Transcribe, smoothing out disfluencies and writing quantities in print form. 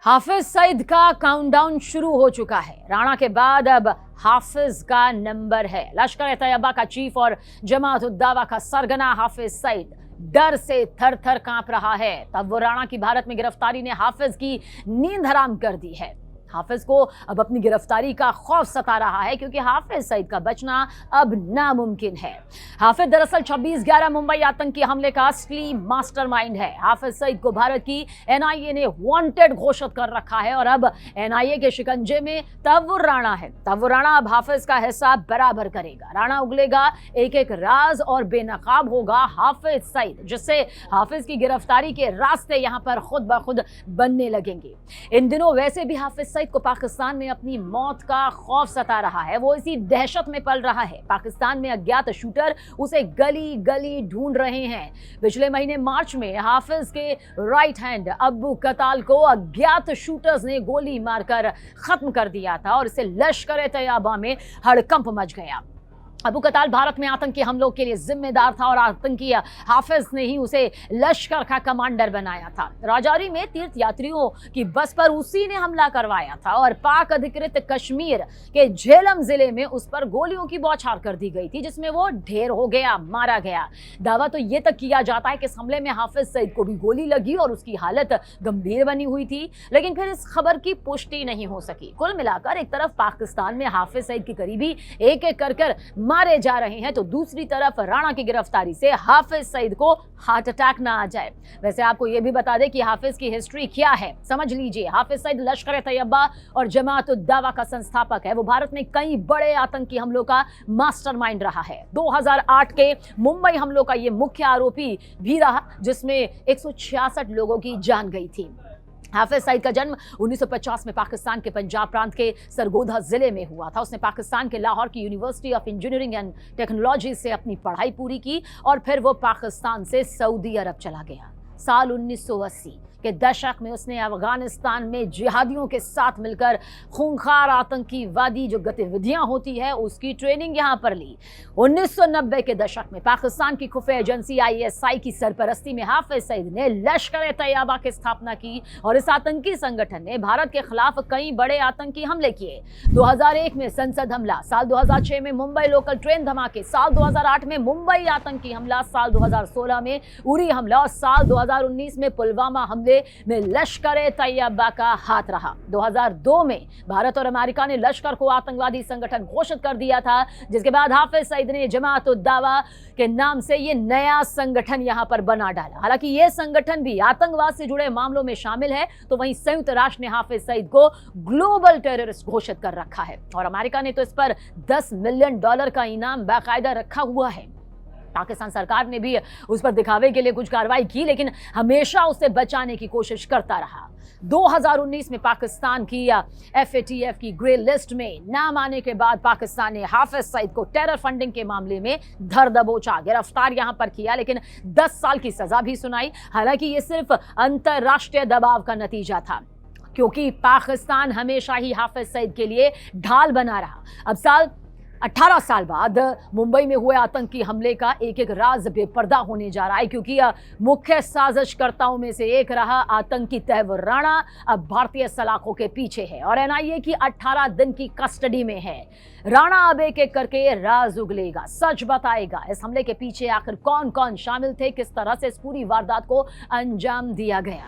हाफिज सईद का काउंटडाउन शुरू हो चुका है। राणा के बाद अब हाफिज का नंबर है। लश्कर-ए-तैयबा का चीफ और जमात-उद-दावा का सरगना हाफिज सईद डर से थर थर कांप रहा है। तब वो राणा की भारत में गिरफ्तारी ने हाफिज की नींद हराम कर दी है। हाफिज को अब अपनी गिरफ्तारी का खौफ सता रहा है क्योंकि हाफिज सईद का बचना अब नामुमकिन है। हाफिज दरअसल 26/11 मुंबई आतंकी हमले का असली मास्टरमाइंड है। हाफिज सईद को भारत की एनआईए ने वांटेड घोषित कर रखा है और अब एनआईए के शिकंजे में तव्वुर राणा है। तव्वुर राणा अब हाफिज का हिसाब बराबर करेगा। राणा उगलेगा एक एक राज और बेनकाब होगा हाफिज सईद, जिससे हाफिज की गिरफ्तारी के रास्ते यहां पर खुद ब खुद बनने लगेंगे। इन दिनों वैसे भी हाफिज सईद को पाकिस्तान में अपनी मौत का खौफ सता रहा है। वो इसी दहशत में पल रहा है। पाकिस्तान में अज्ञात शूटर उसे गली गली ढूंढ रहे हैं। पिछले महीने मार्च में हाफिज के राइट हैंड अबू कताल को अज्ञात शूटर्स ने गोली मारकर खत्म कर दिया था और इससे लश्कर-ए-तैयबा में हड़कंप मच गया। अबू कताल भारत में आतंकी हमलों के लिए जिम्मेदार था और आतंकी हाफिज ने ही उसे लश्कर का कमांडर बनाया था। राजौरी में तीर्थ यात्रियों की बस पर उसी ने हमला करवाया था और पाक अधिकृत कश्मीर के झेलम जिले में उस पर गोलियों की बौछार कर दी गई थी, जिसमें वो ढेर हो गया, मारा गया। दावा तो ये तक किया जाता है कि इस हमले में हाफिज सईद को भी गोली लगी और उसकी हालत गंभीर बनी हुई थी, लेकिन फिर इस खबर की पुष्टि नहीं हो सकी। कुल मिलाकर एक तरफ पाकिस्तान में हाफिज सईद के करीबी एक एक कर मारे जा रहे हैं, तो दूसरी तरफ राणा की गिरफ्तारी से हाफिज सईद को हार्ट अटैक ना आ जाए। वैसे आपको यह भी बता दें कि हाफिज की हिस्ट्री क्या है, समझ लीजिए। हाफिज सईद लश्कर-ए-तैयबा और जमात-उद-दावा का संस्थापक है। वो भारत में कई बड़े आतंकी हमलों का मास्टरमाइंड रहा है। 2008 के मुंबई हमलों का ये मुख्य आरोपी भी रहा, जिसमें 166 लोगों की जान गई थी। हाफिज सईद का जन्म 1950 में पाकिस्तान के पंजाब प्रांत के सरगोधा जिले में हुआ था। उसने पाकिस्तान के लाहौर की university of engineering and technology से अपनी पढ़ाई पूरी की और फिर वो पाकिस्तान से सऊदी अरब चला गया। साल 1980 के दशक में उसने अफगानिस्तान में जिहादियों के साथ मिलकर खूंखार आतंकीवादी जो गतिविधियां होती है उसकी ट्रेनिंग यहां पर ली। 1990 के दशक में पाकिस्तान की खुफिया एजेंसी ISI की सरपरस्ती में हाफिज सईद ने लश्कर-ए-तैयबा की स्थापना की और इस आतंकी संगठन ने भारत के खिलाफ कई बड़े आतंकी हमले किए। 2001 में संसद हमला, साल 2006 में मुंबई लोकल ट्रेन धमाके, साल 2008 में मुंबई आतंकी हमला, साल 2016 में उरी हमला और साल 2019 में पुलवामा हमले में लश्कर-ए-तैयबा का हाथ रहा। 2002 में भारत और अमेरिका ने लश्कर को आतंकवादी संगठन घोषित कर दिया था, जिसके बाद हाफिज सईद ने जमात-उद-दावा के नाम से ये नया संगठन यहां पर बना डाला। हालांकि ये संगठन भी आतंकवाद से जुड़े मामलों में शामिल है, तो वहीं संयुक्त राष्ट्र ने हाफिज सईद को ग्लोबल टेररिस्ट घोषित कर रखा है और अमेरिका ने तो इस पर $10 मिलियन का इनाम बाकायदा रखा हुआ है। पाकिस्तान सरकार ने भी उस पर दिखावे के लिए कुछ कार्रवाई की, लेकिन हमेशा उसे बचाने की कोशिश करता रहा। 2019 में पाकिस्तान की FATF की ग्रे लिस्ट में नाम आने के बाद पाकिस्तान ने हाफिज सईद को टेरर फंडिंग के मामले में धर दबोचा, गिरफ्तार यहां पर किया, लेकिन 10 साल की सजा भी सुनाई। हालांकि ये सिर्फ अंतरराष्ट्रीय दबाव का नतीजा था, क्योंकि पाकिस्तान हमेशा ही हाफिज सईद के लिए ढाल बना रहा। अब 18 साल बाद मुंबई में हुए आतंकी हमले का एक एक राज बेपर्दा होने जा रहा है, क्योंकि मुख्य साजिशकर्ताओं में से एक रहा आतंकी तव्वुर राणा अब भारतीय सलाखों के पीछे है और NIA की 18 दिन की कस्टडी में है। राणा अब एक एक करके राज उगलेगा, सच बताएगा। इस हमले के पीछे आखिर कौन कौन शामिल थे, किस तरह से इस पूरी वारदात को अंजाम दिया गया।